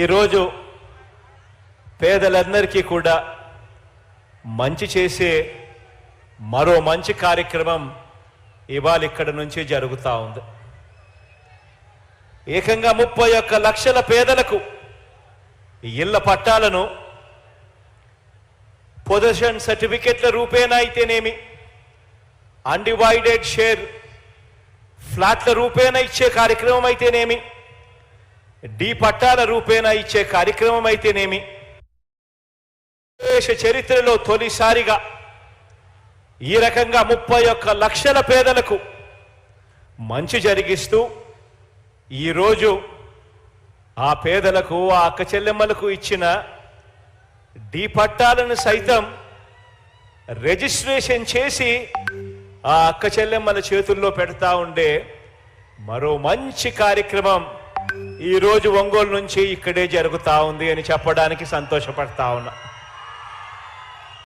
ఈరోజు పేదలందరికీ కూడా మంచి చేసే మరో మంచి కార్యక్రమం ఇవాళ ఇక్కడ నుంచి జరుగుతూ ఉంది. ఏకంగా 31 లక్షల పేదలకు ఇళ్ల పట్టాలను పొజిషన్ సర్టిఫికెట్ల రూపేణా అయితేనేమి, అన్డివైడెడ్ షేర్ ఫ్లాట్ల రూపేణా ఇచ్చే కార్యక్రమం అయితేనేమి, డి పట్టాల రూపేణా ఇచ్చే కార్యక్రమం అయితేనేమి, దేశ చరిత్రలో తొలిసారిగా ఈ రకంగా 31 లక్షల పేదలకు మంచి జరిగిస్తూ ఈరోజు ఆ పేదలకు, ఆ అక్క చెల్లెమ్మలకు ఇచ్చిన డి పట్టాలను సైతం రిజిస్ట్రేషన్ చేసి ఆ అక్క చెల్లెమ్మల చేతుల్లో పెడతా ఉండే మరో మంచి కార్యక్రమం ఈరోజు ఒంగోలు నుంచి ఇక్కడే జరుగుతూ ఉంది అని చెప్పడానికి సంతోషపడతా ఉన్నా.